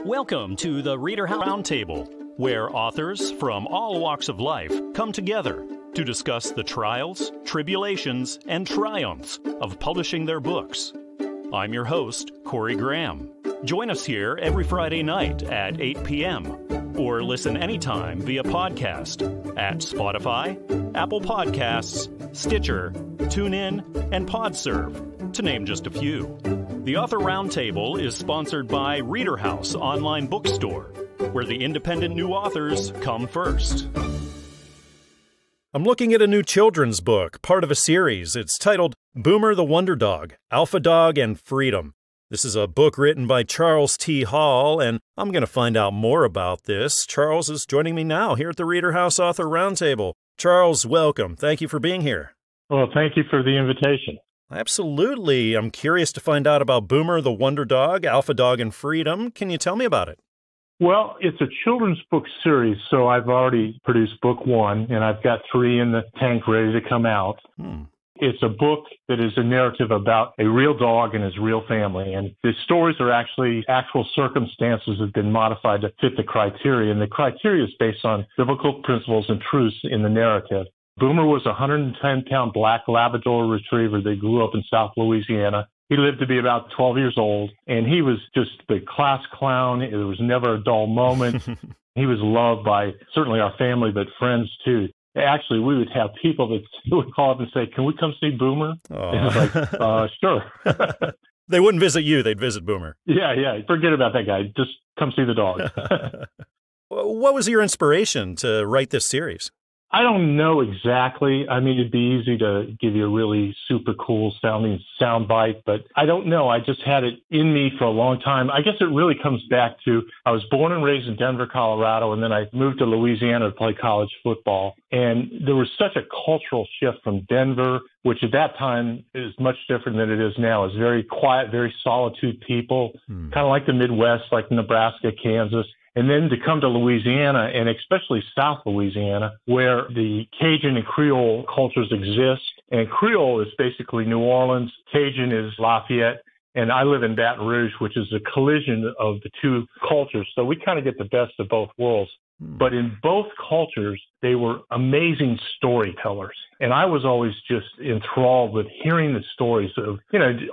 Welcome to the ReaderHouse Roundtable, where authors from all walks of life come together to discuss the trials, tribulations, and triumphs of publishing their books. I'm your host, Corey Graham. Join us here every Friday night at 8 p.m. or listen anytime via podcast at Spotify, Apple Podcasts, Stitcher, TuneIn, and PodServe, to name just a few. The Author Roundtable is sponsored by ReaderHouse Online Bookstore, where the independent new authors come first. I'm looking at a new children's book, part of a series. It's titled Boomer the Wonder Dog, Alpha Dog and Freedom. This is a book written by Charles T. Hall, and I'm going to find out more about this. Charles is joining me now here at the ReaderHouse Author Roundtable. Charles, welcome. Thank you for being here. Well, thank you for the invitation. Absolutely. I'm curious to find out about Boomer the Wonder Dog, Alpha Dog and Freedom. Can you tell me about it? Well, it's a children's book series, so I've already produced book one, and I've got 3 in the tank ready to come out. It's a book that is a narrative about a real dog and his real family, and the stories are actually actual circumstances that have been modified to fit the criteria, and the criteria is based on biblical principles and truths in the narrative. Boomer was a 110-pound black Labrador retriever that grew up in South Louisiana. He lived to be about 12 years old, and he was just the class clown. There was never a dull moment. He was loved by certainly our family, but friends too. Actually, we would have people that would call up and say, "Can we come see Boomer?" And it's like, sure. They wouldn't visit you. They'd visit Boomer. Yeah. Forget about that guy. Just come see the dog. What was your inspiration to write this series? I don't know exactly. I mean, it'd be easy to give you a really super cool sounding soundbite, but I don't know. I just had it in me for a long time. I guess it really comes back to I was born and raised in Denver, Colorado, and then I moved to Louisiana to play college football. And there was such a cultural shift from Denver, which at that time is much different than it is now. It's very quiet, very solitude people, kind of like the Midwest, like Nebraska, Kansas. And then to come to Louisiana, and especially South Louisiana, where the Cajun and Creole cultures exist. And Creole is basically New Orleans, Cajun is Lafayette, and I live in Baton Rouge, which is a collision of the two cultures. So we kind of get the best of both worlds. But in both cultures, they were amazing storytellers. And I was always just enthralled with hearing the stories of,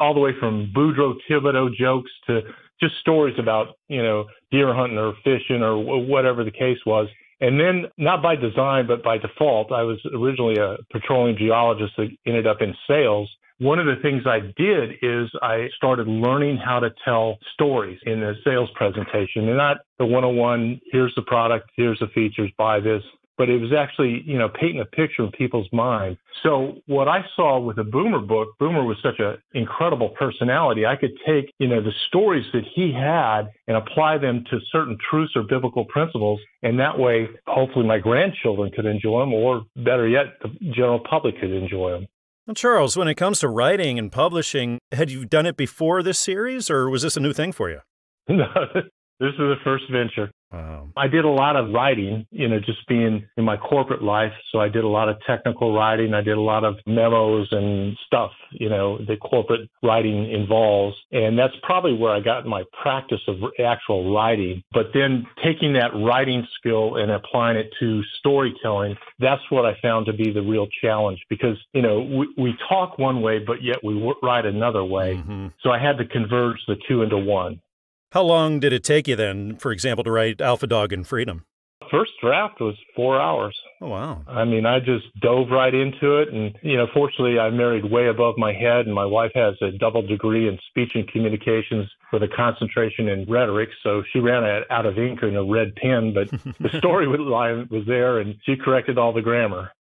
all the way from Boudreaux Thibodeau jokes to just stories about, deer hunting or fishing or whatever the case was. And then, not by design, but by default, I was originally a petroleum geologist that ended up in sales. One of the things I did is I started learning how to tell stories in a sales presentation, and not the 101, here's the product, here's the features, buy this. But it was actually, painting a picture in people's minds. So what I saw with the Boomer book, Boomer was such an incredible personality. I could take, the stories that he had and apply them to certain truths or biblical principles. And that way, hopefully my grandchildren could enjoy them, or better yet, the general public could enjoy them. Well, Charles, when it comes to writing and publishing, had you done it before this series, or was this a new thing for you? No, this is the first venture. Wow. I did a lot of writing, just being in my corporate life. So I did a lot of technical writing. I did a lot of memos and stuff, that corporate writing involves. And that's probably where I got my practice of actual writing. But then taking that writing skill and applying it to storytelling, that's what I found to be the real challenge. Because, we talk one way, but yet we write another way. So I had to converge the two into one. How long did it take you then, for example, to write Alpha Dog and Freedom? First draft was 4 hours. Oh, wow. I mean, I just dove right into it. And, fortunately, I married way above my head. And my wife has a double degree in speech and communications with a concentration in rhetoric. So she ran out of ink and a red pen. But the story line was there, and she corrected all the grammar.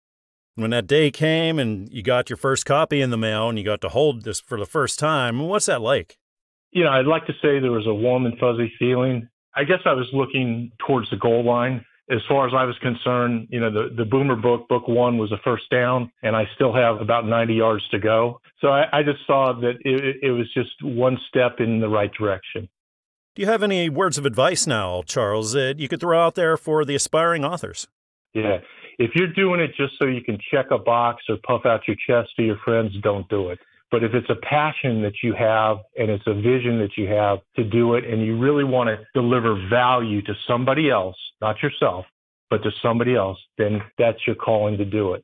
When that day came and you got your first copy in the mail and you got to hold this for the first time, what's that like? I'd like to say there was a warm and fuzzy feeling. I guess I was looking towards the goal line. As far as I was concerned, the Boomer book one was the first down, and I still have about 90 yards to go. So I just saw that it was just one step in the right direction. Do you have any words of advice now, Charles, that you could throw out there for the aspiring authors? Yeah. If you're doing it just so you can check a box or puff out your chest to your friends, don't do it. But if it's a passion that you have and it's a vision that you have to do it, and you really want to deliver value to somebody else, not yourself, but to somebody else, then that's your calling to do it.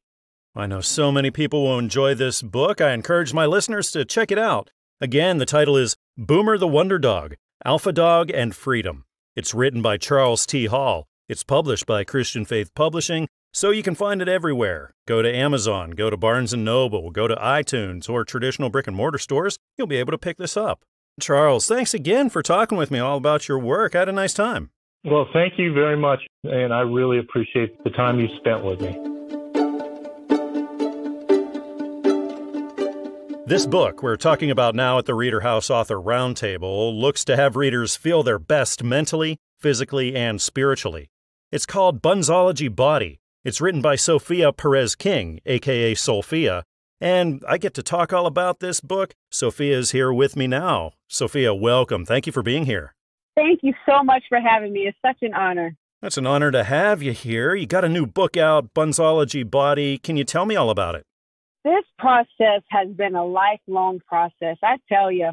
I know so many people will enjoy this book. I encourage my listeners to check it out. Again, the title is Boomer the Wonder Dog, Alpha Dog and Freedom. It's written by Charles T. Hall. It's published by Christian Faith Publishing, so you can find it everywhere. Go to Amazon, go to Barnes & Noble, go to iTunes or traditional brick-and-mortar stores. You'll be able to pick this up. Charles, thanks again for talking with me all about your work. I had a nice time. Well, thank you very much, and I really appreciate the time you spent with me. This book we're talking about now at the ReaderHouse Author Roundtable looks to have readers feel their best mentally, physically, and spiritually. It's called Bunzology Body. It's written by Sophia Perez King, a.k.a. Soulfia, and I get to talk all about this book. Sophia is here with me now. Sophia, welcome. Thank you for being here. Thank you so much for having me. It's such an honor. It's an honor to have you here. You got a new book out, Bunzology Body. Can you tell me all about it? This process has been a lifelong process. I tell you,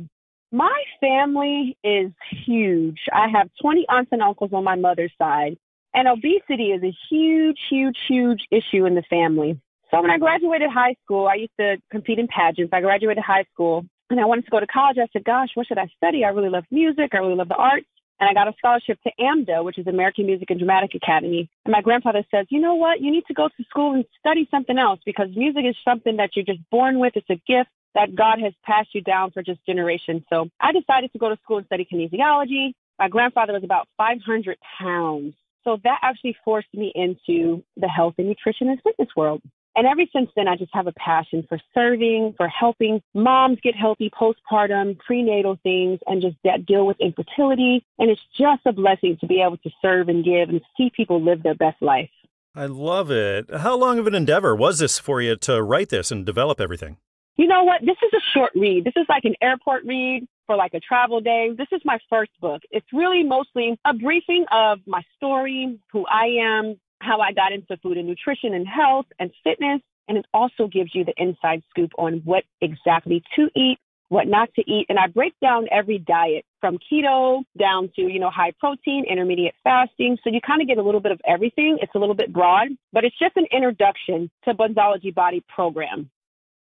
my family is huge. I have 20 aunts and uncles on my mother's side, and obesity is a huge, huge, huge issue in the family. So when I graduated high school, I used to compete in pageants. I graduated high school, and I wanted to go to college. I said, gosh, what should I study? I really love music. I really love the arts. And I got a scholarship to AMDA, which is American Music and Dramatic Academy. And my grandfather says, you know what? You need to go to school and study something else, because music is something that you're just born with. It's a gift that God has passed you down for just generations. So I decided to go to school and study kinesiology. My grandfather was about 500 pounds. So that actually forced me into the health and nutrition and fitness world. And ever since then, I just have a passion for serving, for helping moms get healthy postpartum, prenatal things, and just deal with infertility. And it's just a blessing to be able to serve and give and see people live their best life. I love it. How long of an endeavor was this for you to write this and develop everything? You know what? This is a short read. This is like an airport read for like a travel day. This is my first book. It's really mostly a briefing of my story, who I am, how I got into food and nutrition and health and fitness. And it also gives you the inside scoop on what exactly to eat, what not to eat. And I break down every diet from keto down to, high protein, intermediate fasting. So you kind of get a little bit of everything. It's a little bit broad, but it's just an introduction to Bunzology Body program.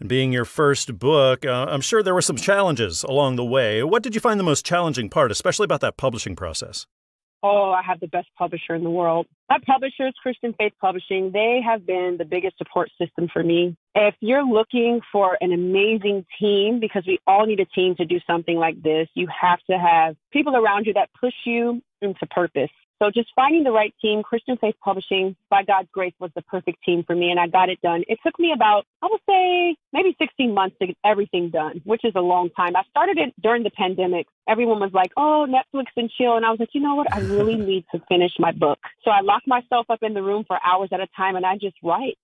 Being your first book, I'm sure there were some challenges along the way. What did you find the most challenging part, especially about that publishing process? Oh, I have the best publisher in the world. My publisher is Christian Faith Publishing. They have been the biggest support system for me. If you're looking for an amazing team, because we all need a team to do something like this, you have to have people around you that push you into purpose. So just finding the right team, Christian Faith Publishing, by God's grace, was the perfect team for me, and I got it done. It took me about, I would say, maybe 16 months to get everything done, which is a long time. I started it during the pandemic. Everyone was like, oh, Netflix and chill. And I was like, you know what? I really need to finish my book. So I locked myself up in the room for hours at a time, and I just write.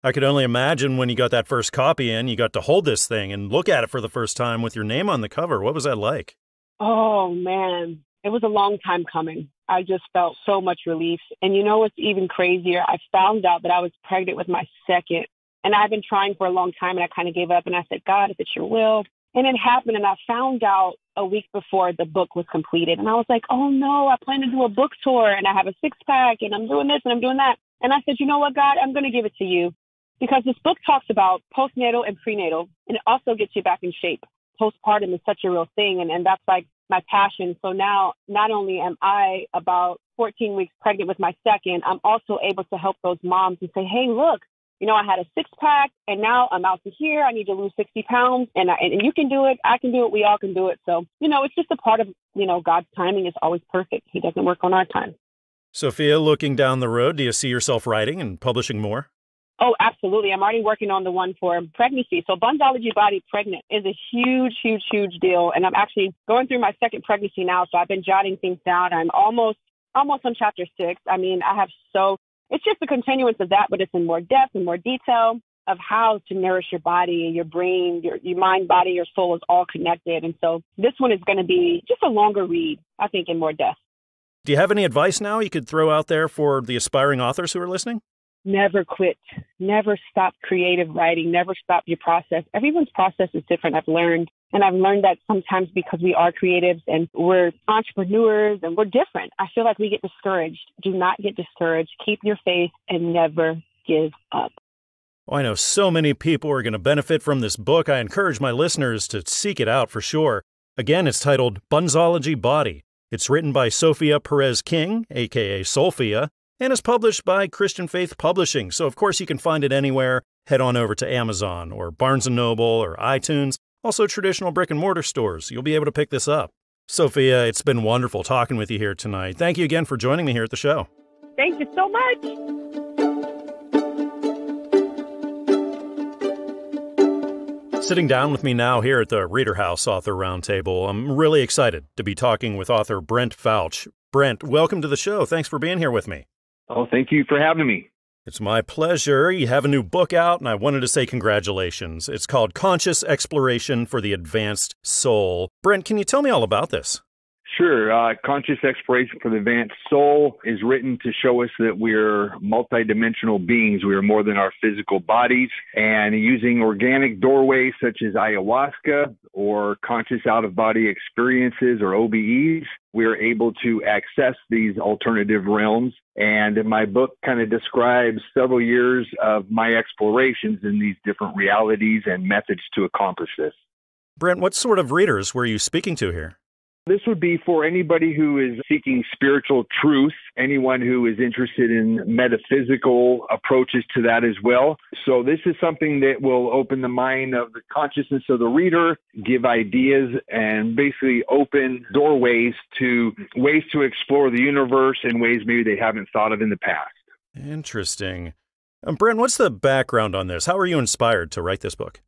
I could only imagine when you got that first copy in, you got to hold this thing and look at it for the first time with your name on the cover. What was that like? Oh, man. It was a long time coming. I just felt so much relief. And you know what's even crazier? I found out that I was pregnant with my second. And I've been trying for a long time, and I kind of gave up. And I said, God, if it's your will. And it happened. And I found out a week before the book was completed. And I was like, oh, no, I plan to do a book tour. And I have a 6-pack. And I'm doing this and I'm doing that. And I said, you know what, God, I'm going to give it to you. Because this book talks about postnatal and prenatal. And it also gets you back in shape. Postpartum is such a real thing. And that's like my passion. So now not only am I about 14 weeks pregnant with my second, I'm also able to help those moms and say, hey, look, I had a 6-pack and now I'm out to here. I need to lose 60 pounds and you can do it. I can do it. We all can do it. So, it's just a part of, God's timing is always perfect. He doesn't work on our time. Sophia, looking down the road, do you see yourself writing and publishing more? Oh, absolutely. I'm already working on the one for pregnancy. So Bunzology Body Pregnant is a huge, huge, huge deal. And I'm actually going through my second pregnancy now. So I've been jotting things down. I'm almost on chapter 6. I mean, it's just a continuance of that, but it's in more depth and more detail of how to nourish your body, your brain, your mind, body, your soul is all connected. And so this one is going to be just a longer read, I think, in more depth. Do you have any advice now you could throw out there for the aspiring authors who are listening? never quit, never stop creative writing, never stop your process. Everyone's process is different, I've learned. And I've learned that sometimes because we are creatives and we're entrepreneurs and we're different, I feel like we get discouraged. Do not get discouraged. Keep your faith and never give up. Oh, I know so many people are going to benefit from this book. I encourage my listeners to seek it out for sure. Again, it's titled Bunzology Body. It's written by Sophia Perez King, a.k.a. Soulfia, and is published by Christian Faith Publishing. So, of course, you can find it anywhere. Head on over to Amazon or Barnes & Noble or iTunes, also traditional brick-and-mortar stores. You'll be able to pick this up. Sophia, it's been wonderful talking with you here tonight. Thank you again for joining me here at the show. Thank you so much. Sitting down with me now here at the ReaderHouse Author Roundtable, I'm really excited to be talking with author Brent Fouch. Brent, welcome to the show. Thanks for being here with me. Oh, thank you for having me. It's my pleasure. You have a new book out, and I wanted to say congratulations. It's called Conscious Exploration for the Advanced Soul. Brent, can you tell me all about this? Sure. Conscious Exploration for the Advanced Soul is written to show us that we're multidimensional beings. We are more than our physical bodies. And using organic doorways such as ayahuasca or conscious out-of-body experiences or OBEs, we're able to access these alternative realms. And my book kind of describes several years of my explorations in these different realities and methods to accomplish this. Brent, what sort of readers were you speaking to here? This would be for anybody who is seeking spiritual truth, anyone who is interested in metaphysical approaches to that as well. So this is something that will open the mind of the consciousness of the reader, give ideas, and basically open doorways to ways to explore the universe in ways maybe they haven't thought of in the past. Interesting. Brent, what's the background on this? How were you inspired to write this book?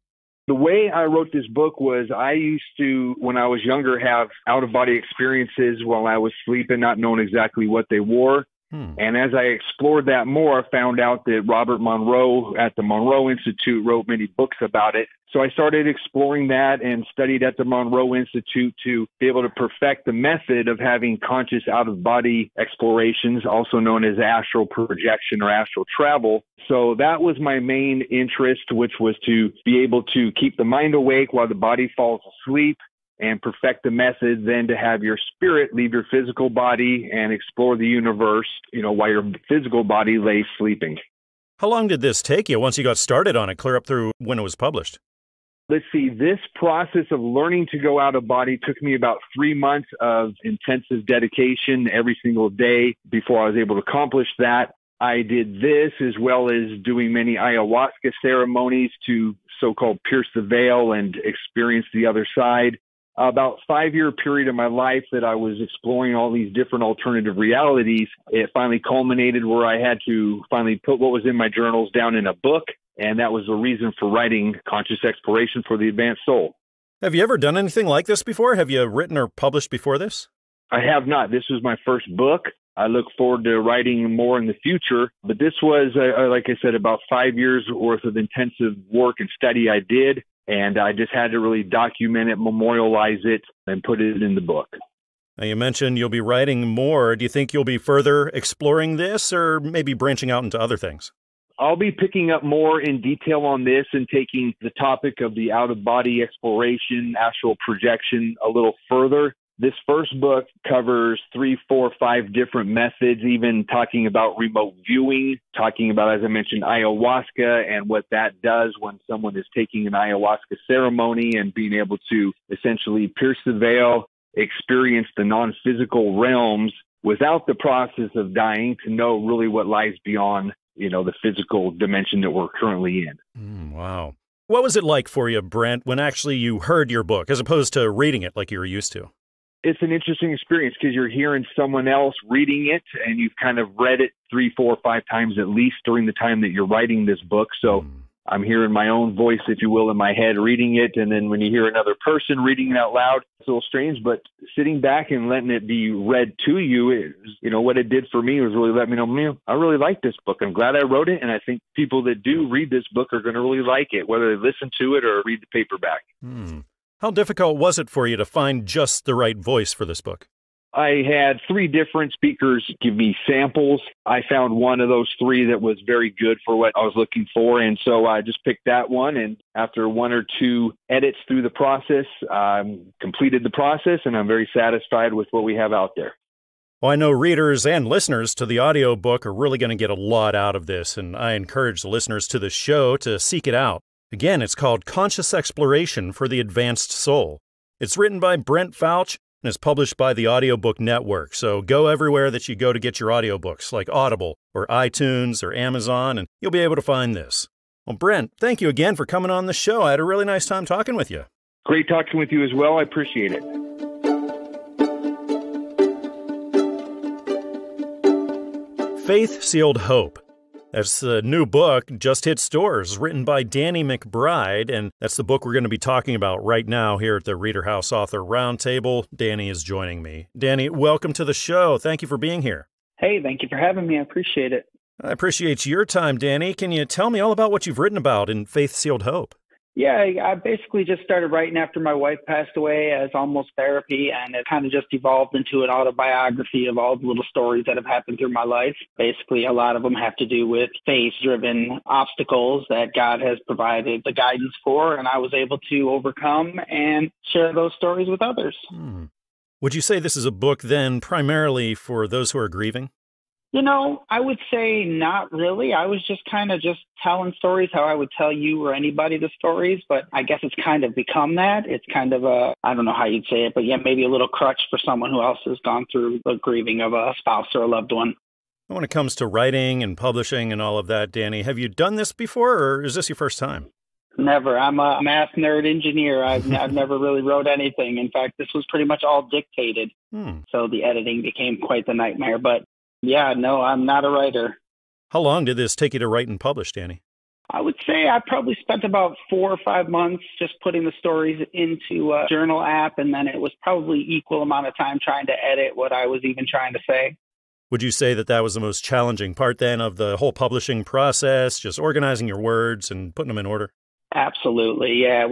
The way I wrote this book was I used to, when I was younger, have out-of-body experiences while I was sleeping, not knowing exactly what they were. And as I explored that more, I found out that Robert Monroe at the Monroe Institute wrote many books about it. So I started exploring that and studied at the Monroe Institute to be able to perfect the method of having conscious out-of-body explorations, also known as astral projection or astral travel. So that was my main interest, which was to be able to keep the mind awake while the body falls asleep, and perfect the method, then to have your spirit leave your physical body and explore the universe, while your physical body lays sleeping. How long did this take you once you got started on it, clear up through when it was published? Let's see, this process of learning to go out of body took me about 3 months of intensive dedication every single day before I was able to accomplish that. I did this as well as doing many ayahuasca ceremonies to so-called pierce the veil and experience the other side. About 5-year period of my life that I was exploring all these different alternative realities, it finally culminated where I had to finally put what was in my journals down in a book. And that was the reason for writing Conscious Exploration for the Advanced Soul. Have you ever done anything like this before? Have you written or published before this? I have not. This was my first book. I look forward to writing more in the future. But this was, like I said, about 5 years worth of intensive work and study I did. And I just had to really document it, memorialize it, and put it in the book. Now, you mentioned you'll be writing more. Do you think you'll be further exploring this or maybe branching out into other things? I'll be picking up more in detail on this and taking the topic of the out-of-body exploration, astral projection a little further. This first book covers 3, 4, 5 different methods, even talking about remote viewing, talking about, as I mentioned, ayahuasca and what that does when someone is taking an ayahuasca ceremony and being able to essentially pierce the veil, experience the non-physical realms without the process of dying to know really what lies beyond, the physical dimension that we're currently in. Wow. What was it like for you, Brent, when actually you heard your book as opposed to reading it like you were used to? It's an interesting experience because you're hearing someone else reading it and you've kind of read it 3, 4, 5 times at least during the time that you're writing this book. So I'm hearing my own voice, if you will, in my head reading it. And then when you hear another person reading it out loud, it's a little strange, but sitting back and letting it be read to you is, what it did for me was really let me know, man, I really like this book. I'm glad I wrote it. And I think people that do read this book are going to really like it, whether they listen to it or read the paperback. How difficult was it for you to find just the right voice for this book? I had 3 different speakers give me samples. I found one of those 3 that was very good for what I was looking for. And so I just picked that one. And after 1 or 2 edits through the process, completed the process, and I'm very satisfied with what we have out there. Well, I know readers and listeners to the audiobook are really going to get a lot out of this, and I encourage the listeners to the show to seek it out. Again, it's called Conscious Exploration for the Advanced Soul. It's written by Brent Fouch and is published by the Audiobook Network, so go everywhere that you go to get your audiobooks, like Audible or iTunes or Amazon, and you'll be able to find this. Well, Brent, thank you again for coming on the show. I had a really nice time talking with you. Great talking with you as well. I appreciate it. Faith-Sealed Hope. That's the new book, just hit stores, written by Danny McBride, and that's the book we're going to be talking about right now here at the ReaderHouse Author Roundtable. Danny is joining me. Danny, welcome to the show. Thank you for being here. Hey, thank you for having me. I appreciate it. I appreciate your time, Danny. Can you tell me all about what you've written about in Faith-Sealed Hope? Yeah, I basically just started writing after my wife passed away as almost therapy, and it kind of just evolved into an autobiography of all the little stories that have happened through my life. Basically, a lot of them have to do with faith-driven obstacles that God has provided the guidance for, and I was able to overcome and share those stories with others. Would you say this is a book then primarily for those who are grieving? You know, I would say not really. I was just kind of just telling stories how I would tell you or anybody the stories, but I guess it's kind of become that. It's kind of a, I don't know how you'd say it, but yeah, maybe a little crutch for someone who else has gone through the grieving of a spouse or a loved one. When it comes to writing and publishing and all of that, Danny, have you done this before, or is this your first time? Never. I'm a math nerd engineer. I've never really wrote anything. In fact, this was pretty much all dictated. So the editing became quite the nightmare, but yeah, no, I'm not a writer. How long did this take you to write and publish, Danny? I would say I probably spent about 4 or 5 months just putting the stories into a journal app, and then it was probably equal amount of time trying to edit what I was even trying to say. Would you say that that was the most challenging part then of the whole publishing process, just organizing your words and putting them in order? Absolutely. Yeah,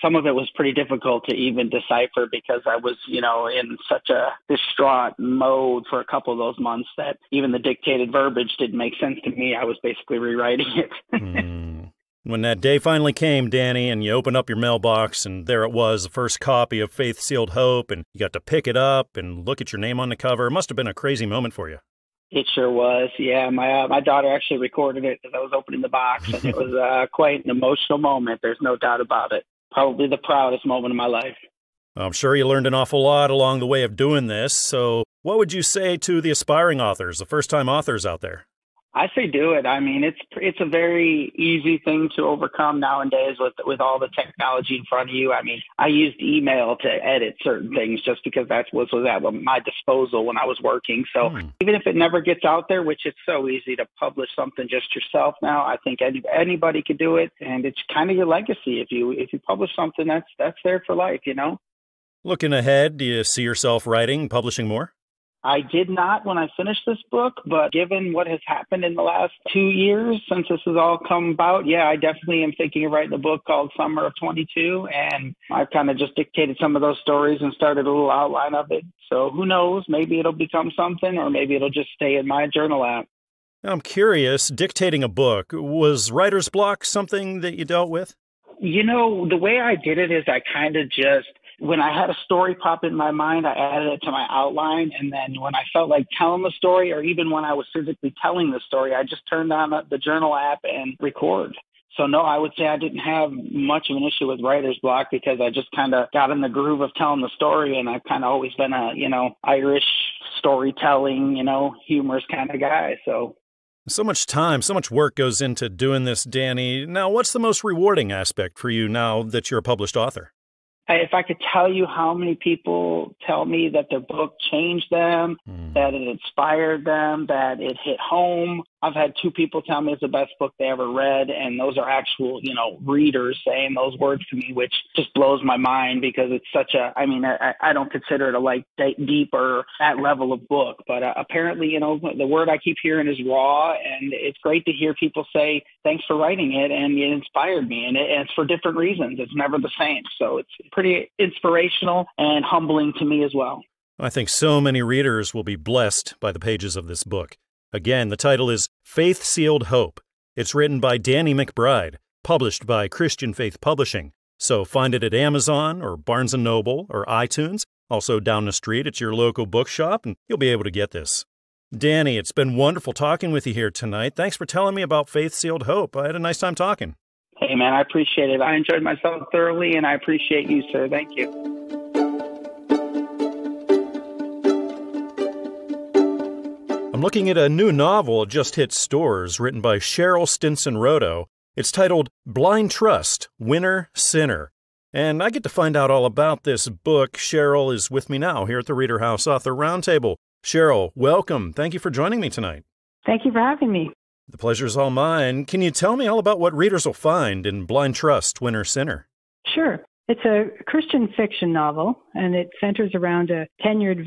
some of it was pretty difficult to even decipher because I was, in such a distraught mode for a couple of those months that even the dictated verbiage didn't make sense to me. I was basically rewriting it. When that day finally came, Danny, and you opened up your mailbox and there it was, the first copy of Faith-Sealed Hope, and you got to pick it up and look at your name on the cover. It must have been a crazy moment for you. It sure was. Yeah, my daughter actually recorded it as I was opening the box, and it was quite an emotional moment. There's no doubt about it. Probably the proudest moment of my life. I'm sure you learned an awful lot along the way of doing this. So what would you say to the aspiring authors, the first-time authors out there? I say do it. I mean, it's a very easy thing to overcome nowadays with all the technology in front of you. I mean, I used email to edit certain things just because that was at my disposal when I was working. So even if it never gets out there, which it's so easy to publish something just yourself now, I think anybody could do it, and it's kind of your legacy. If you publish something, that's there for life, Looking ahead, do you see yourself writing, publishing more? I did not when I finished this book, but given what has happened in the last 2 years since this has all come about, yeah, I definitely am thinking of writing a book called Summer of 22, and I've kind of just dictated some of those stories and started a little outline of it. So who knows, maybe it'll become something, or maybe it'll just stay in my journal app. I'm curious, dictating a book, was writer's block something that you dealt with? The way I did it is I kind of just, when I had a story pop in my mind, I added it to my outline. And then when I felt like telling the story, or even when I was physically telling the story, I just turned on the journal app and record. So no, I would say I didn't have much of an issue with writer's block because I just kind of got in the groove of telling the story. And I've kind of always been a, Irish storytelling, humorous kind of guy. So much time, so much work goes into doing this, Danny. Now, what's the most rewarding aspect for you now that you're a published author? If I could tell you how many people tell me that their book changed them, that it inspired them, that it hit home. I've had 2 people tell me it's the best book they ever read, and those are actual, readers saying those words to me, which just blows my mind because it's such a, I don't consider it a deep or that level of book, but apparently, the word I keep hearing is raw, and it's great to hear people say, thanks for writing it, and it inspired me, and it's for different reasons. It's never the same. So it's pretty inspirational and humbling to me as well. I think so many readers will be blessed by the pages of this book. Again, the title is Faith Sealed Hope. It's written by Danny McBride, published by Christian Faith Publishing. So find it at Amazon or Barnes & Noble or iTunes, also down the street at your local bookshop, and you'll be able to get this. Danny, it's been wonderful talking with you here tonight. Thanks for telling me about Faith Sealed Hope. I had a nice time talking. Hey, man, I appreciate it. I enjoyed myself thoroughly, and I appreciate you, sir. Thank you. I'm looking at a new novel that just hit stores, written by Cheryl Stinson Rodo. It's titled Blind Trust, Winner, Sinner. And I get to find out all about this book. Cheryl is with me now here at the ReaderHouse Author Roundtable. Cheryl, welcome. Thank you for joining me tonight. Thank you for having me. The pleasure's all mine. Can you tell me all about what readers will find in Blind Trust, Winner, Sinner? Sure. It's a Christian fiction novel, and it centers around a tenured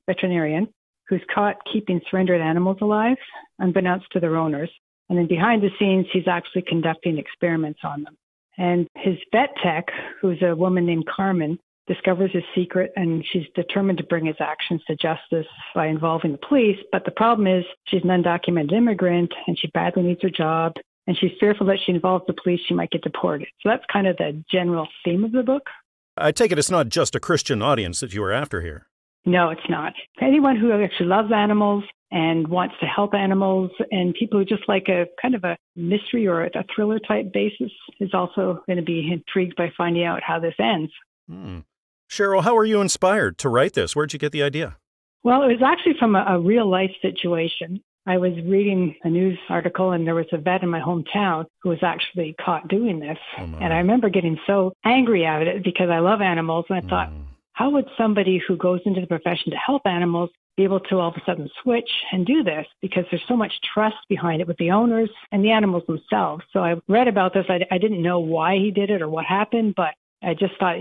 veterinarian, who's caught keeping surrendered animals alive, unbeknownst to their owners. And then behind the scenes, he's actually conducting experiments on them. And his vet tech, who's a woman named Carmen, discovers his secret, and she's determined to bring his actions to justice by involving the police. But the problem is she's an undocumented immigrant, and she badly needs her job, and she's fearful that she involves the police, she might get deported. So that's kind of the general theme of the book. I take it it's not just a Christian audience that you are after here. No, it's not. Anyone who actually loves animals and wants to help animals, and people who just like a kind of a mystery or a thriller type basis is also going to be intrigued by finding out how this ends. Cheryl, how were you inspired to write this? Where'd you get the idea? Well, it was actually from a real life situation. I was reading a news article, and there was a vet in my hometown who was actually caught doing this. And I remember getting so angry at it because I love animals, and I thought, how would somebody who goes into the profession to help animals be able to all of a sudden switch and do this? Because there's so much trust behind it with the owners and the animals themselves. So I read about this. I didn't know why he did it or what happened, but I just thought,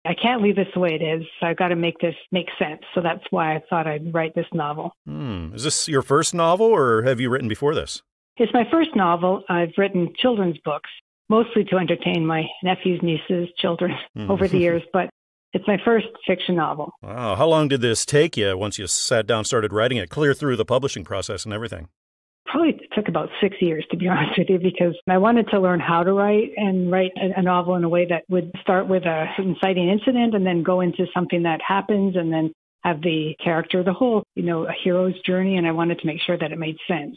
I can't leave this the way it is. I've got to make this make sense. So that's why I thought I'd write this novel. Is this your first novel, or have you written before this? It's my first novel. I've written children's books, mostly to entertain my nephews, nieces, children over the years, but it's my first fiction novel. Wow. How long did this take you once you sat down, started writing it, clear through the publishing process and everything? Probably took about 6 years, to be honest with you, because I wanted to learn how to write a novel in a way that would start with a inciting incident and then go into something that happens and then have the character, the whole, a hero's journey. And I wanted to make sure that it made sense.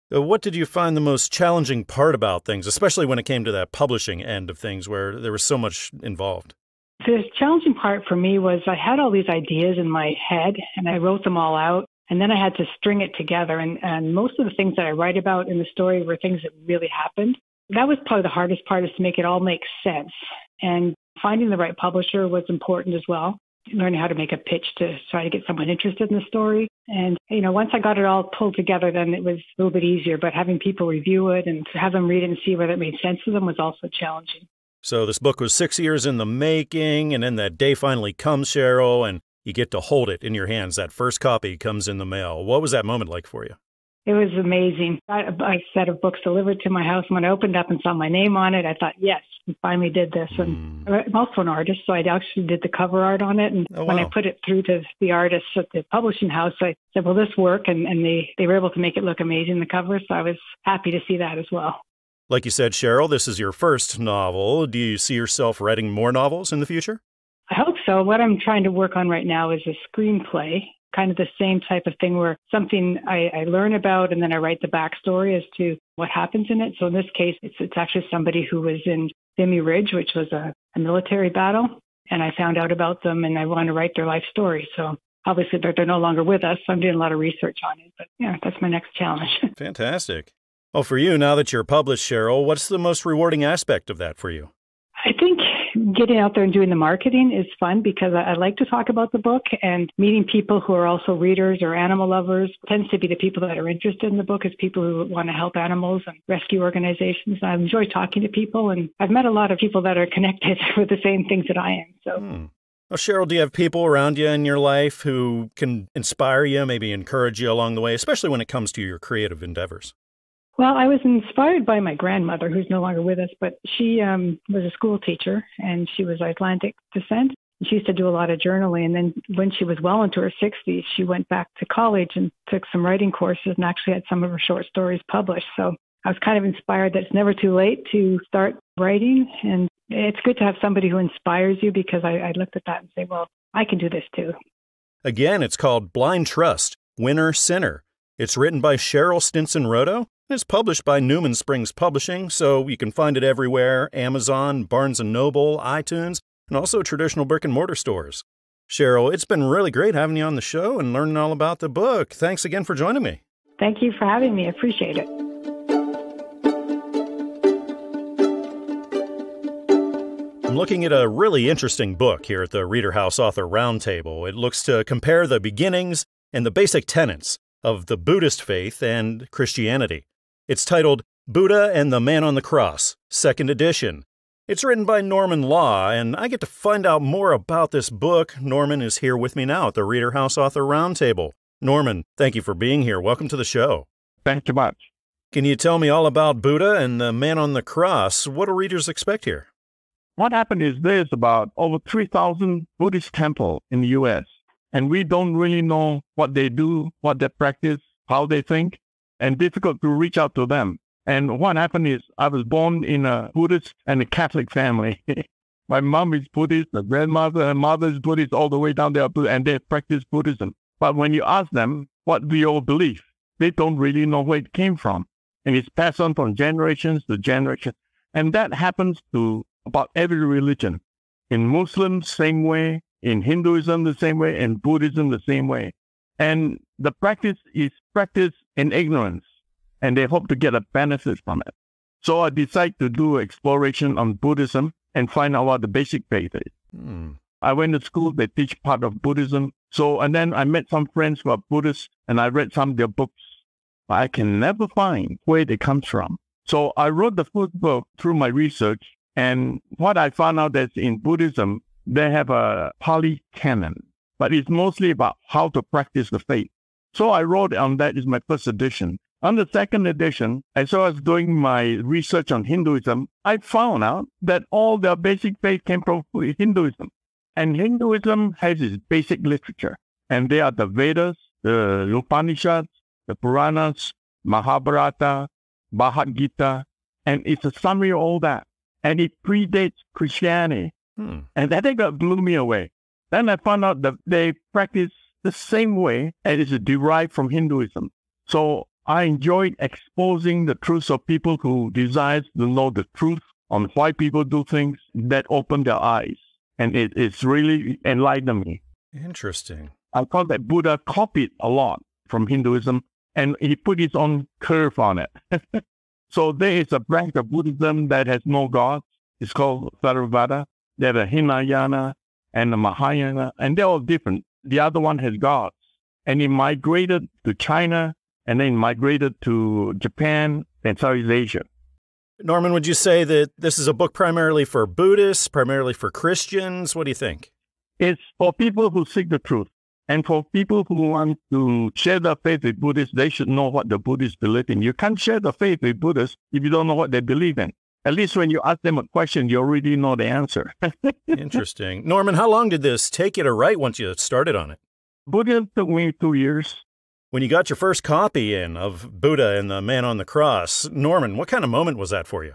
What did you find the most challenging part about things, especially when it came to that publishing end of things where there was so much involved? The challenging part for me was I had all these ideas in my head and I wrote them all out. And then I had to string it together. And most of the things that I write about in the story were things that really happened. That was probably the hardest part, is to make it all make sense. And finding the right publisher was important as well. Learning how to make a pitch to try to get someone interested in the story. And, once I got it all pulled together, then it was a little bit easier. But having people review it and to have them read it and see whether it made sense to them was also challenging. So this book was 6 years in the making, and then that day finally comes, Cheryl, and you get to hold it in your hands. That first copy comes in the mail. What was that moment like for you? It was amazing. I got a set of books delivered to my house. When I opened up and saw my name on it, I thought, yes, I finally did this. And I'm also an artist, so I actually did the cover art on it. And when I put it through to the artists at the publishing house, I said, will this work? And they were able to make it look amazing, the cover. So I was happy to see that as well. Like you said, Cheryl, this is your first novel. Do you see yourself writing more novels in the future? I hope so. What I'm trying to work on right now is a screenplay, kind of the same type of thing where something I learn about and then I write the backstory as to what happens in it. So in this case, it's actually somebody who was in Vimy Ridge, which was a military battle. And I found out about them and I want to write their life story. So obviously they're no longer with us. So I'm doing a lot of research on it. But yeah, that's my next challenge. Fantastic. Well, for you, now that you're published, Cheryl, what's the most rewarding aspect of that for you? I think getting out there and doing the marketing is fun because I like to talk about the book, and meeting people who are also readers or animal lovers tends to be the people that are interested in the book, is people who want to help animals and rescue organizations. I enjoy talking to people, and I've met a lot of people that are connected with the same things that I am. So. Well, Cheryl, do you have people around you in your life who can inspire you, maybe encourage you along the way, especially when it comes to your creative endeavors? Well, I was inspired by my grandmother, who's no longer with us, but she was a school teacher, and she was Icelandic descent. She used to do a lot of journaling. And then when she was well into her 60s, she went back to college and took some writing courses and actually had some of her short stories published. So I was kind of inspired that it's never too late to start writing. And it's good to have somebody who inspires you, because I looked at that and say, well, I can do this too. Again, it's called Blind Trust, Winner Sinner. It's written by Cheryl Stinson Rodo, and it's published by Newman Springs Publishing, so you can find it everywhere: Amazon, Barnes & Noble, iTunes, and also traditional brick-and-mortar stores. Cheryl, it's been really great having you on the show and learning all about the book. Thanks again for joining me. Thank you for having me. I appreciate it. I'm looking at a really interesting book here at the ReaderHouse Author Roundtable. It looks to compare the beginnings and the basic tenets of the Buddhist faith and Christianity. It's titled Buddha and the Man on the Cross, 2nd edition. It's written by Norman Law, and I get to find out more about this book. Norman is here with me now at the ReaderHouse Author Roundtable. Norman, thank you for being here. Welcome to the show. Thank you much. Can you tell me all about Buddha and the Man on the Cross? What do readers expect here? What happened is there's about over 3,000 Buddhist temples in the U.S., and we don't really know what they do, what they practice, how they think, and difficult to reach out to them. And what happened is I was born in a Buddhist and a Catholic family. My mom is Buddhist, my grandmother and mother is Buddhist, all the way down there, and they practice Buddhism. But when you ask them, what do you all believe? They don't really know where it came from. And it's passed on from generations to generation. And that happens to about every religion. In Muslims, same way. In Hinduism, the same way. In Buddhism, the same way. And the practice is practiced in ignorance, and they hope to get a benefit from it. So I decided to do exploration on Buddhism and find out what the basic faith is. I went to school, they teach part of Buddhism. And then I met some friends who are Buddhists, and I read some of their books. But I can never find where they come from. So I wrote the first book through my research. And what I found out is in Buddhism, they have a Pali canon, but it's mostly about how to practice the faith. So I wrote on that is my first edition. On the second edition, as I was doing my research on Hinduism, I found out that all their basic faith came from Hinduism. And Hinduism has its basic literature. And they are the Vedas, the Upanishads, the Puranas, Mahabharata, Bhagavad Gita, and it's a summary of all that. And it predates Christianity. And that thing blew me away. Then I found out that they practice the same way and it's derived from Hinduism. So I enjoyed exposing the truths of people who desire to know the truth on why people do things. That opened their eyes. And it's really enlightened me. Interesting. I thought that Buddha copied a lot from Hinduism and he put his own curve on it. So there is a branch of Buddhism that has no gods. It's called Theravada. There's a Hinayana and a Mahayana, and they're all different. The other one has gods. And it migrated to China, and then migrated to Japan and Southeast Asia. Norman, would you say that this is a book primarily for Buddhists, primarily for Christians? What do you think? It's for people who seek the truth. And for people who want to share their faith with Buddhists, they should know what the Buddhists believe in. You can't share the faith with Buddhists if you don't know what they believe in. At least when you ask them a question, you already know the answer. Interesting. Norman, how long did this take you to write once you started on it? Buddhism took me 2 years. When you got your first copy in of Buddha and the Man on the Cross, Norman, what kind of moment was that for you?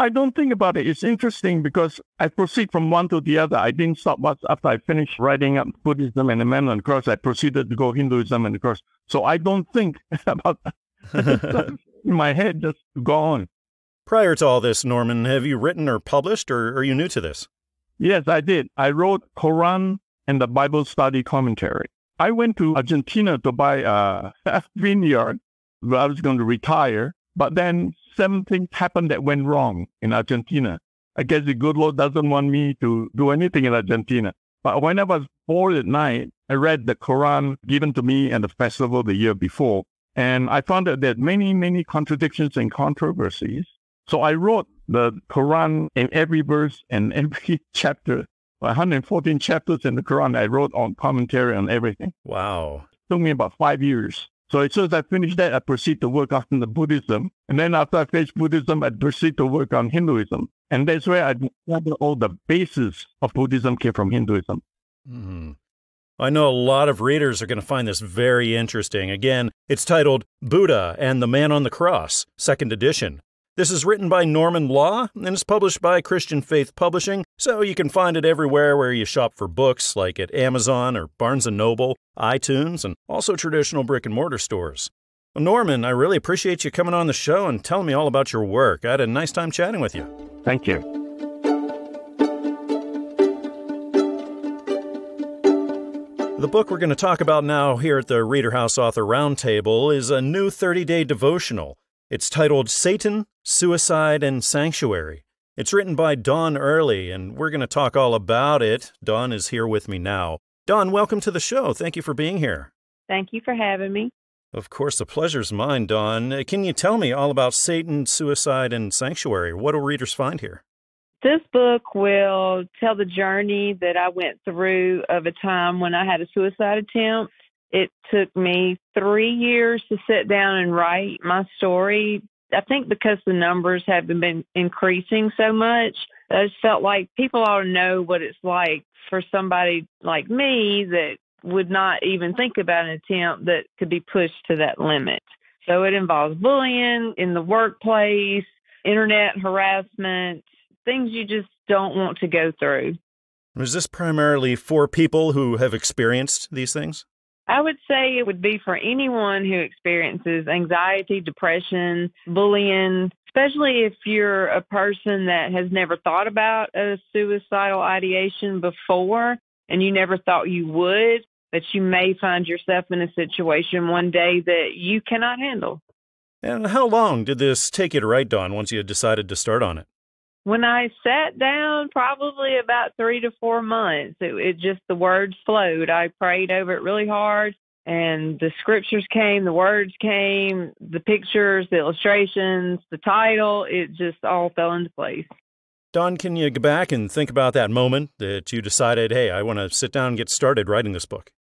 I don't think about it. It's interesting because I proceed from one to the other. I didn't stop much after I finished writing up Buddhism and the Man on the Cross. I proceeded to go Hinduism and the Cross. So I don't think about that. In my head, just go on. Prior to all this, Norman, have you written or published, or are you new to this? Yes, I did. I wrote Quran and the Bible study commentary. I went to Argentina to buy a vineyard where I was going to retire, but then something happened that went wrong in Argentina. I guess the good Lord doesn't want me to do anything in Argentina. But when I was bored at night, I read the Quran given to me at the festival the year before, and I found that there are many, many contradictions and controversies. So I wrote the Quran in every verse and every chapter. 114 chapters in the Quran I wrote on commentary on everything. Wow. It took me about 5 years. So as soon as I finish that, I proceed to work on the Buddhism. And then after I finish Buddhism, I proceed to work on Hinduism. And that's where I discovered all the basis of Buddhism came from Hinduism. Mm-hmm. I know a lot of readers are going to find this very interesting. Again, it's titled Buddha and the Man on the Cross, 2nd edition. This is written by Norman Law and is published by Christian Faith Publishing, so you can find it everywhere where you shop for books, like at Amazon or Barnes & Noble, iTunes, and also traditional brick-and-mortar stores. Well, Norman, I really appreciate you coming on the show and telling me all about your work. I had a nice time chatting with you. Thank you. The book we're going to talk about now here at the ReaderHouse Author Roundtable is a new 30-day devotional. It's titled Satan, Suicide, and Sanctuary. It's written by Dawn Early, and we're going to talk all about it. Dawn is here with me now. Dawn, welcome to the show. Thank you for being here. Thank you for having me. Of course, the pleasure's mine, Dawn. Can you tell me all about Satan, Suicide, and Sanctuary? What will readers find here? This book will tell the journey that I went through of a time when I had a suicide attempt. It took me 3 years to sit down and write my story. I think because the numbers have been increasing so much, I just felt like people ought to know what it's like for somebody like me that would not even think about an attempt that could be pushed to that limit. So it involves bullying in the workplace, internet harassment, things you just don't want to go through. Is this primarily for people who have experienced these things? I would say it would be for anyone who experiences anxiety, depression, bullying, especially if you're a person that has never thought about a suicidal ideation before and you never thought you would, but you may find yourself in a situation one day that you cannot handle. And how long did this take you to write, Dawn, once you had decided to start on it? When I sat down, probably about 3 to 4 months, it just, the words flowed. I prayed over it really hard, and the scriptures came, the words came, the pictures, the illustrations, the title, it just all fell into place. Dawn, can you go back and think about that moment that you decided, hey, I want to sit down and get started writing this book?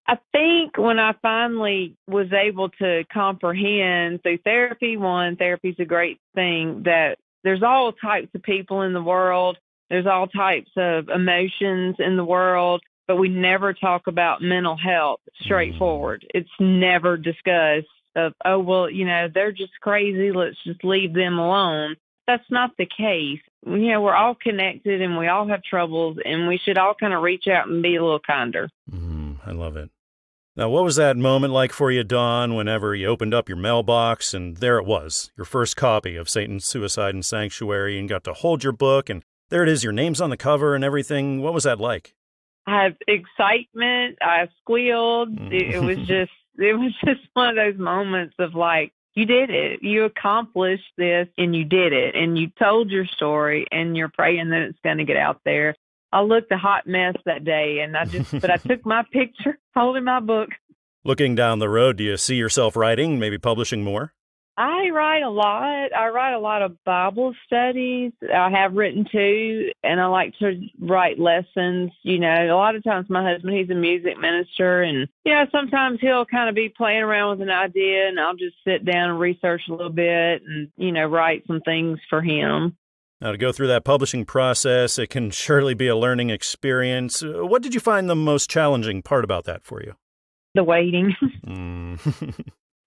I think when I finally was able to comprehend through therapy, therapy's a great thing, that there's all types of people in the world. There's all types of emotions in the world, but we never talk about mental health straightforward. It's never discussed of, oh, well, they're just crazy. Let's just leave them alone. That's not the case. We're all connected and we all have troubles, and we should all kind of reach out and be a little kinder. I love it. Now, what was that moment like for you, Dawn, whenever you opened up your mailbox and there it was, your first copy of Satan, Suicide, and Sanctuary, and got to hold your book, and there it is, your name's on the cover and everything. What was that like? I had excitement. I squealed. It was just one of those moments of like, you did it. You accomplished this and you did it. And you told your story and you're praying that it's going to get out there. I looked a hot mess that day, and but I took my picture holding my book. Looking down the road, do you see yourself writing, maybe publishing more? I write a lot. I write a lot of Bible studies. I have written too, and I like to write lessons. A lot of times my husband, he's a music minister, and, sometimes he'll kind of be playing around with an idea, and I'll just sit down and research a little bit and, write some things for him. Now, to go through that publishing process, it can surely be a learning experience. What did you find the most challenging part about that for you? The waiting.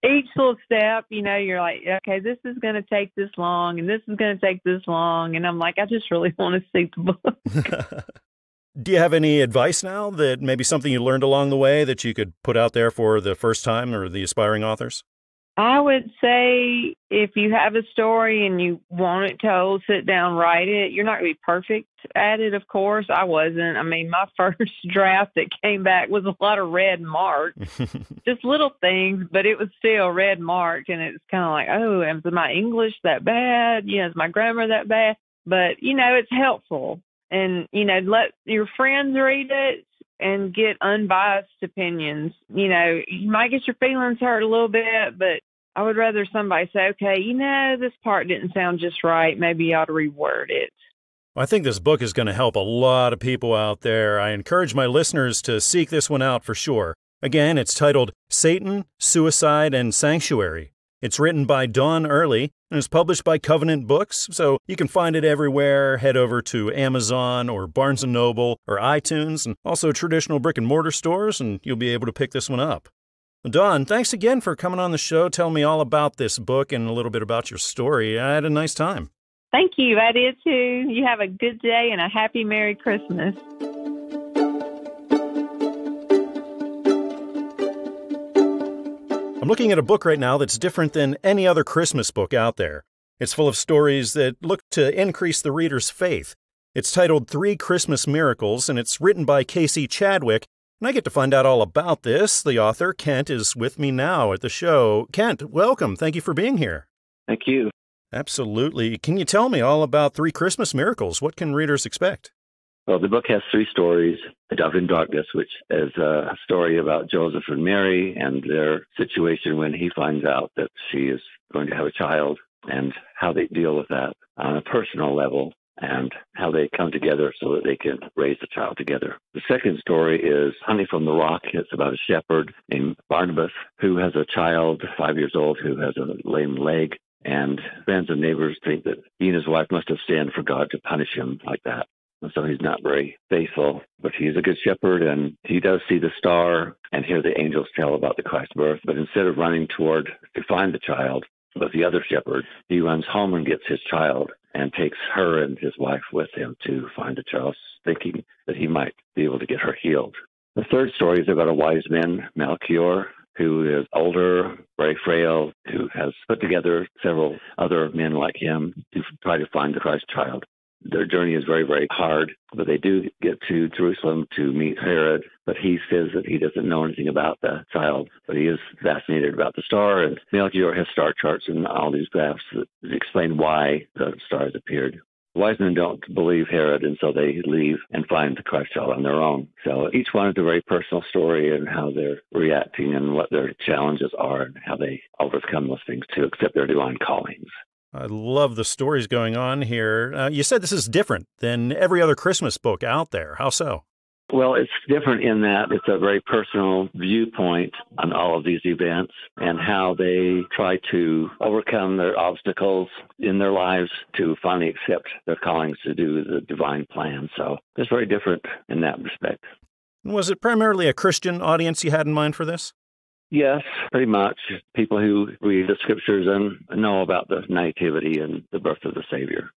Each little step, you're like, okay, this is going to take this long, and this is going to take this long. And I'm like, I just really want to see the book. Do you have any advice now that maybe something you learned along the way that you could put out there for the first time or the aspiring authors? I would say if you have a story and you want it told, sit down, write it. You're not going to be perfect at it, of course. I wasn't. I mean, my first draft that came back was a lot of red marks, just little things, but it was still red marked. And it's kind of like, oh, is my English that bad? Is my grammar that bad? But, it's helpful. And, let your friends read it and get unbiased opinions. You might get your feelings hurt a little bit, but I would rather somebody say, okay, this part didn't sound just right. Maybe you ought to reword it. I think this book is going to help a lot of people out there. I encourage my listeners to seek this one out for sure. Again, it's titled Satan, Suicide, and Sanctuary. It's written by Dawn Early and is published by Covenant Books, so you can find it everywhere. Head over to Amazon or Barnes & Noble or iTunes, and also traditional brick-and-mortar stores, and you'll be able to pick this one up. Dawn, thanks again for coming on the show, telling me all about this book and a little bit about your story. I had a nice time. Thank you. I did too. You have a good day and a happy Merry Christmas. I'm looking at a book right now that's different than any other Christmas book out there. It's full of stories that look to increase the reader's faith. It's titled 3 Christmas Miracles, and it's written by Casey Chadwick. And I get to find out all about this. The author, Kent, is with me now at the show. Kent, welcome. Thank you for being here. Thank you. Absolutely. Can you tell me all about 3 Christmas Miracles? What can readers expect? Well, the book has 3 stories. A Dove in Darkness, which is a story about Joseph and Mary and their situation when he finds out that she is going to have a child and how they deal with that on a personal level and how they come together so that they can raise the child together. The second story is Honey from the Rock. It's about a shepherd named Barnabas who has a child, 5 years old, who has a lame leg. And friends and neighbors think that he and his wife must have sinned for God to punish him like that. And so he's not very faithful, but he's a good shepherd, and he does see the star and hear the angels tell about the Christ birth. But instead of running toward to find the child with the other shepherd, he runs home and gets his child and takes her and his wife with him to find the child, thinking that he might be able to get her healed. The third story is about a wise man, Melchior, who is older, very frail, who has put together several other men like him to try to find the Christ child. Their journey is very, very hard, but they do get to Jerusalem to meet Herod, but he says that he doesn't know anything about the child, but he is fascinated about the star, and Melchior has star charts and all these graphs that explain why the stars appeared. Wise men don't believe Herod, and so they leave and find the Christ child on their own. So each one is a very personal story and how they're reacting and what their challenges are and how they overcome those things to accept their divine callings. I love the stories going on here. You said this is different than every other Christmas book out there. How so? Well, it's different in that it's a very personal viewpoint on all of these events and how they try to overcome their obstacles in their lives to finally accept their callings to do the divine plan. So it's very different in that respect. Was it primarily a Christian audience you had in mind for this? Yes, pretty much. People who read the scriptures and know about the nativity and the birth of the Savior.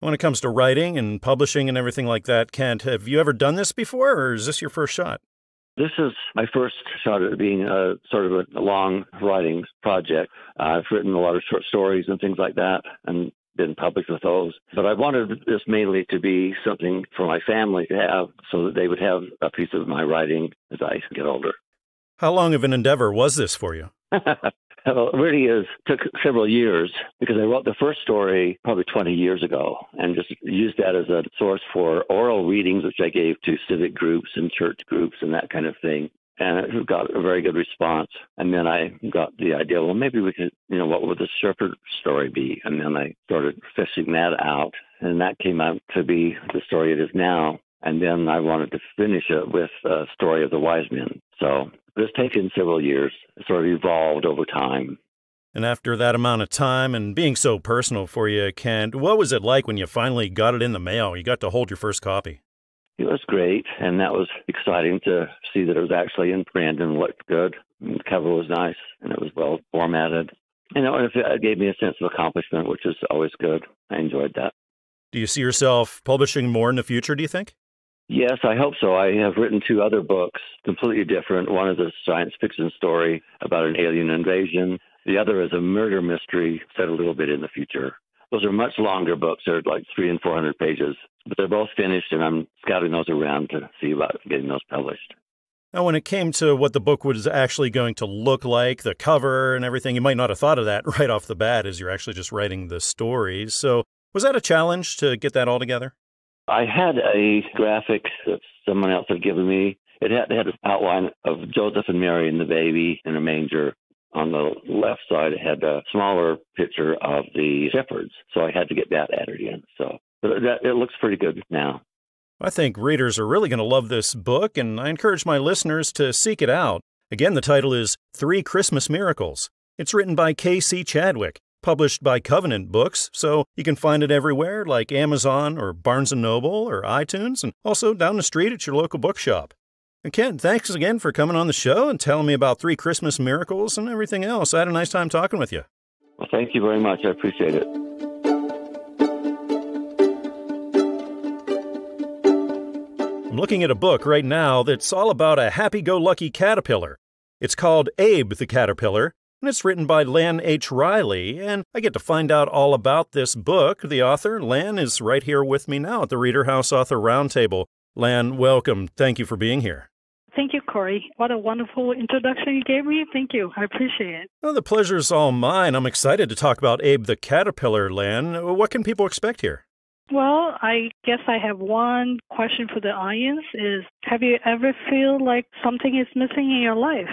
When it comes to writing and publishing and everything like that, Kent, have you ever done this before, or is this your first shot? This is my first shot at being a sort of a long writing project. I've written a lot of short stories and things like that and been published with those. But I wanted this mainly to be something for my family to have so that they would have a piece of my writing as I get older. How long of an endeavor was this for you? Well, it really took several years because I wrote the first story probably 20 years ago and just used that as a source for oral readings, which I gave to civic groups and church groups and that kind of thing. And it got a very good response. And then I got the idea, well, maybe we could, what would the shepherd story be? And then I started fishing that out. And that came out to be the story it is now. And then I wanted to finish it with a story of the wise men. So it's taken several years. It sort of evolved over time. And after that amount of time and being so personal for you, Kent, what was it like when you finally got it in the mail? You got to hold your first copy. It was great, and that was exciting to see that it was actually in print and looked good. And the cover was nice, and it was well formatted. And it gave me a sense of accomplishment, which is always good. I enjoyed that. Do you see yourself publishing more in the future, do you think? Yes, I hope so. I have written 2 other books, completely different. One is a science fiction story about an alien invasion. The other is a murder mystery set a little bit in the future. Those are much longer books. They're like 300 and 400 pages, but they're both finished, and I'm scouting those around to see about getting those published. Now, when it came to what the book was actually going to look like, the cover and everything, you might not have thought of that right off the bat as you're actually just writing the stories. So was that a challenge to get that all together? I had a graphic that someone else had given me. It had an outline of Joseph and Mary and the baby in a manger. On the left side, it had a smaller picture of the shepherds, so I had to get that added in. But it looks pretty good now. I think readers are really going to love this book, and I encourage my listeners to seek it out. Again, the title is 3 Christmas Miracles. It's written by K.C. Chadwick, published by Covenant Books, so you can find it everywhere like Amazon or Barnes & Noble or iTunes, and also down the street at your local bookshop. And Ken, thanks again for coming on the show and telling me about 3 Christmas Miracles and everything else. I had a nice time talking with you. Well, thank you very much. I appreciate it. I'm looking at a book right now that's all about a happy-go-lucky caterpillar. It's called Abe the Caterpillar, and it's written by Lan H. Reilly, and I get to find out all about this book. The author, Lan, is right here with me now at the ReaderHouse Author Roundtable. Lan, welcome. Thank you for being here. Thank you, Corey. What a wonderful introduction you gave me. Thank you. I appreciate it. Well, the pleasure's all mine. I'm excited to talk about Abe the Caterpillar, Lan. What can people expect here? Well, I guess I have one question for the audience is, have you ever feel like something is missing in your life?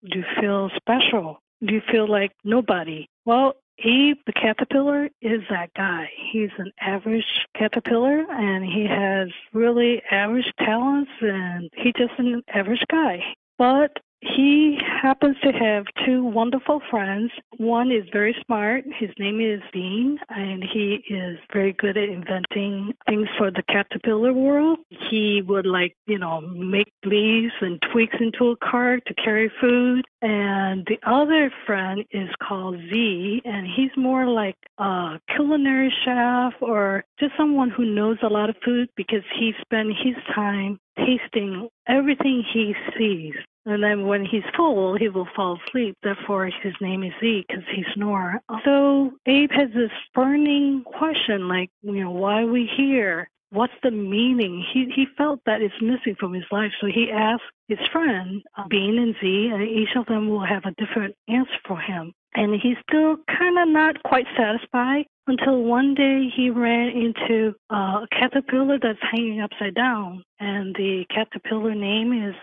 Do you feel special? Do you feel like nobody? Well, Abe the Caterpillar is that guy. He's an average caterpillar, and he has really average talents, and he's just an average guy. But he happens to have 2 wonderful friends. One is very smart. His name is Dean, and he is very good at inventing things for the caterpillar world. He would make leaves and twigs into a cart to carry food. And the other friend is called Z, and he's more like a culinary chef or just someone who knows a lot of food because he spends his time tasting everything he sees. And then when he's full, he will fall asleep. Therefore, his name is Z because he snores. So Abe has this burning question, why are we here? What's the meaning? He felt that it's missing from his life. So he asked his friend, Bean and Z, and each of them will have a different answer for him. And he's still kind of not quite satisfied until one day he ran into a caterpillar that's hanging upside down. And the caterpillar name is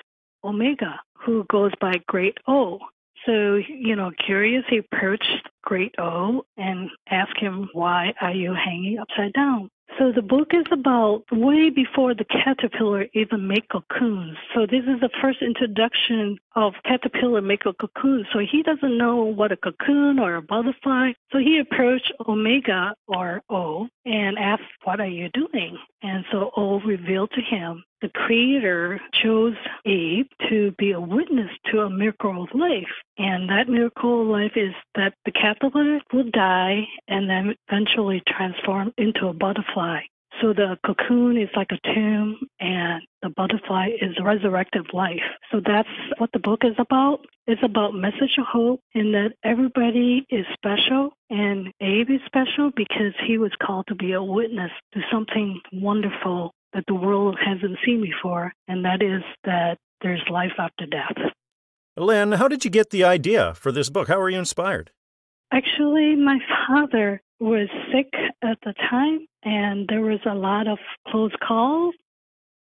Omega, who goes by Great O. So, curious, he approached Great O and asked him, why are you hanging upside down? So the book is about way before the caterpillar even make cocoons. So this is the first introduction of caterpillar make a cocoon. So he doesn't know what a cocoon or a butterfly. So he approached Omega or O and asked, what are you doing? And so O revealed to him the Creator chose Abe to be a witness to a miracle of life. And that miracle of life is that the caterpillar will die and then eventually transform into a butterfly. So the cocoon is like a tomb and the butterfly is resurrected life. So that's what the book is about. It's about message of hope and that everybody is special. And Abe is special because he was called to be a witness to something wonderful that the world hasn't seen before, and that is that there's life after death. Lan, how did you get the idea for this book? How were you inspired? Actually, my father was sick at the time, and there was a lot of close calls.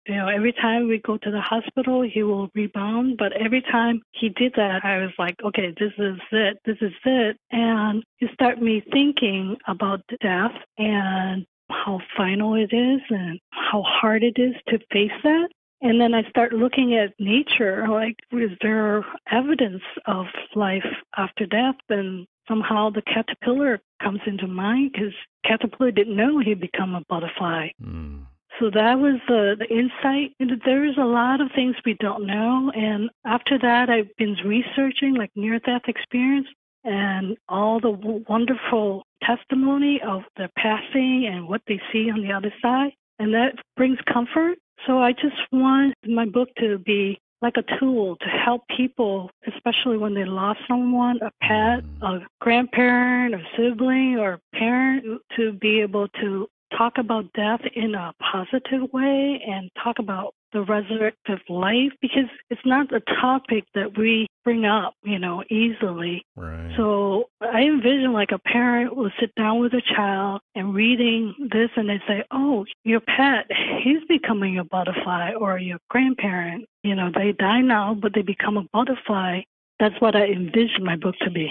Every time we go to the hospital, he will rebound, but every time he did that, I was like, okay, this is it. And it started me thinking about death and how final it is and how hard it is to face that. And then I start looking at nature, is there evidence of life after death? And somehow the caterpillar comes into mind because caterpillar didn't know he'd become a butterfly. So that was the insight. And there's a lot of things we don't know. And after that, I've been researching near-death experience and all the wonderful testimony of their passing and what they see on the other side. And that brings comfort. So I just want my book to be like a tool to help people, especially when they lost someone, a pet, a grandparent, a sibling, or parent, to be able to talk about death in a positive way and talk about the resurrective life, because it's not a topic that we bring up, easily. Right. So I envision a parent will sit down with a child and reading this and they say, oh, your pet, he's becoming a butterfly, or your grandparent, they die now, but they become a butterfly. That's what I envision my book to be.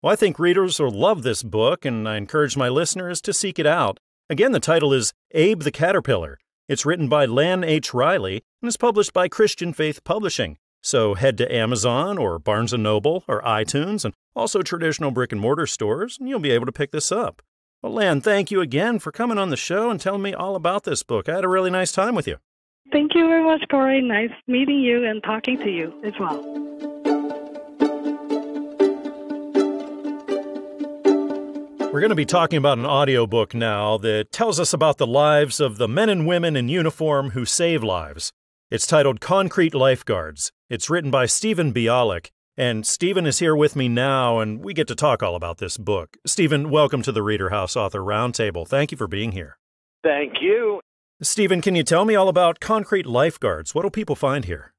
Well, I think readers will love this book, and I encourage my listeners to seek it out. Again, the title is Abe the Caterpillar. It's written by Lan H. Reilly and is published by Christian Faith Publishing. So head to Amazon or Barnes & Noble or iTunes and also traditional brick-and-mortar stores, and you'll be able to pick this up. Well, Lan, thank you again for coming on the show and telling me all about this book. I had a really nice time with you. Thank you very much, Corey. Nice meeting you and talking to you as well. We're going to be talking about an audiobook now that tells us about the lives of the men and women in uniform who save lives. It's titled Concrete Lifeguards. It's written by Stephen Bialek, and Stephen is here with me now, and we get to talk all about this book. Stephen, welcome to the ReaderHouse Author Roundtable. Thank you for being here. Thank you. Stephen, can you tell me all about Concrete Lifeguards? What do people find here?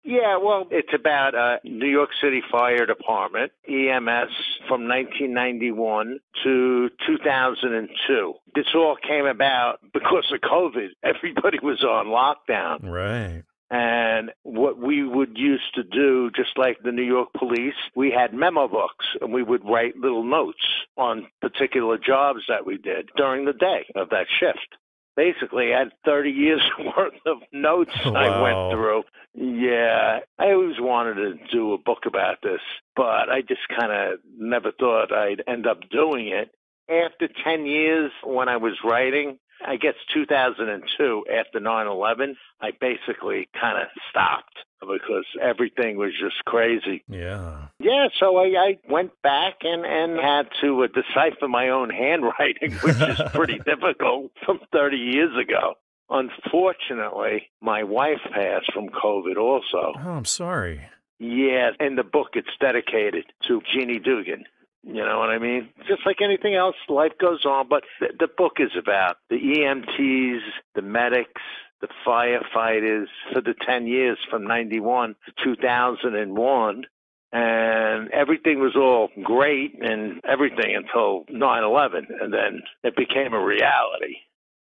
Yeah, well, it's about New York City Fire Department, EMS, from 1991 to 2002. This all came about because of COVID. Everybody was on lockdown. Right. And what we would used to do, just like the New York police, we had memo books, and we would write little notes on particular jobs that we did during the day of that shift. Basically, I had 30 years worth of notes I went through. Yeah, I always wanted to do a book about this, but I just kind of never thought I'd end up doing it. After 10 years when I was writing, I guess 2002, after 9/11, I basically kind of stopped because everything was just crazy. Yeah. Yeah, so I went back and had to decipher my own handwriting, which is pretty difficult from 30 years ago. Unfortunately, my wife passed from COVID also. Oh, I'm sorry. Yeah, in the book it's dedicated to Jeannie Dugan. You know what I mean? Just like anything else, life goes on. But the book is about the EMTs, the medics, the firefighters for the 10 years from 91 to 2001. And everything was all great and everything until 9/11. And then it became a reality.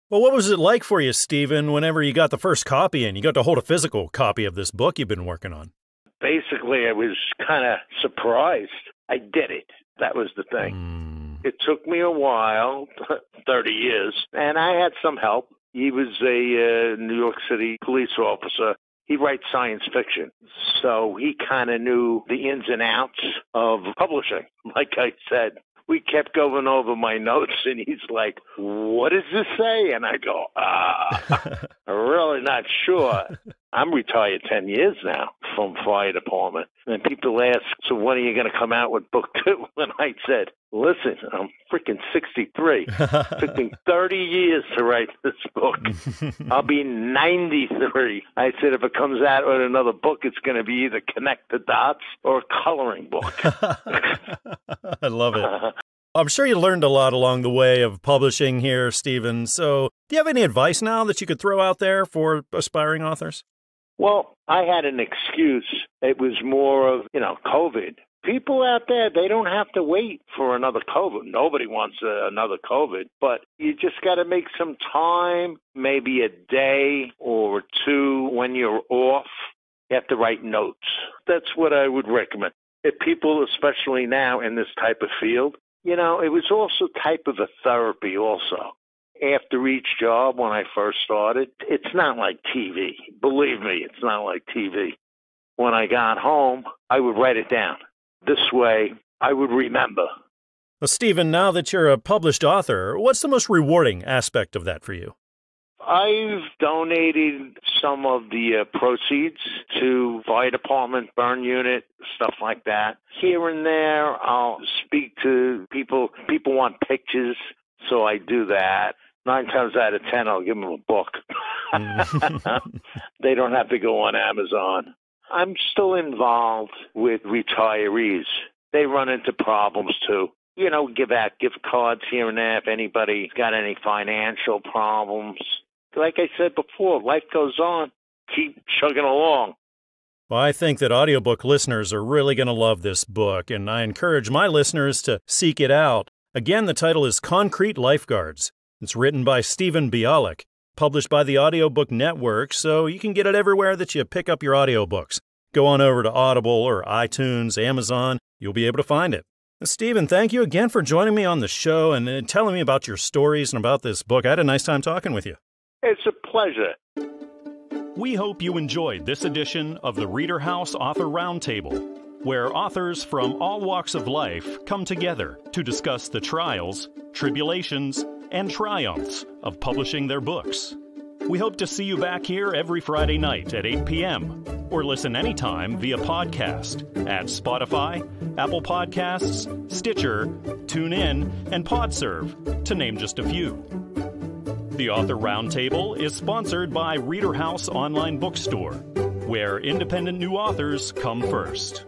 Well, what was it like for you, Stephen, whenever you got the first copy and you got to hold a physical copy of this book you've been working on? Basically, I was kind of surprised. I did it. That was the thing. It took me a while, 30 years, and I had some help. He was a New York City police officer. He writes science fiction, so he kind of knew the ins and outs of publishing. Like I said, we kept going over my notes, and he's like, what does this say? And I go, I'm really not sure. I'm retired 10 years now from fire department. And people ask, so when are you going to come out with book 2? And I said, listen, I'm freaking 63. It took me 30 years to write this book. I'll be 93. I said, if it comes out with another book, it's going to be either Connect the Dots or a coloring book. I love it. I'm sure you learned a lot along the way of publishing here, Stephen. So do you have any advice now that you could throw out there for aspiring authors? Well, I had an excuse. It was more of, COVID. People out there, they don't have to wait for another COVID. Nobody wants another COVID, but you just got to make some time, maybe a day or two when you're off. You have to write notes. That's what I would recommend. If people, especially now in this type of field, it was also type of a therapy also. After each job when I first started, it's not like TV. Believe me, it's not like TV. When I got home, I would write it down. This way, I would remember. Well, Stephen, now that you're a published author, what's the most rewarding aspect of that for you? I've donated some of the proceeds to fire department, burn unit, stuff like that. Here and there, I'll speak to people. People want pictures, so I do that. 9 times out of 10, I'll give them a book. They don't have to go on Amazon. I'm still involved with retirees. They run into problems, too. Give out gift cards here and there if anybody's got any financial problems. Like I said before, life goes on. Keep chugging along. Well, I think that audiobook listeners are really going to love this book, and I encourage my listeners to seek it out. Again, the title is Concrete Lifeguards. It's written by Stephen Bialek, published by the Audiobook Network, so you can get it everywhere that you pick up your audiobooks. Go on over to Audible or iTunes, Amazon. You'll be able to find it. Stephen, thank you again for joining me on the show and telling me about your stories and about this book. I had a nice time talking with you. It's a pleasure. We hope you enjoyed this edition of the ReaderHouse Author Roundtable, where authors from all walks of life come together to discuss the trials, tribulations, and triumphs of publishing their books. We hope to see you back here every Friday night at 8 p.m. or listen anytime via podcast at Spotify, Apple Podcasts, Stitcher, TuneIn, and PodServe, to name just a few. The Author Roundtable is sponsored by ReaderHouse Online Bookstore, where independent new authors come first.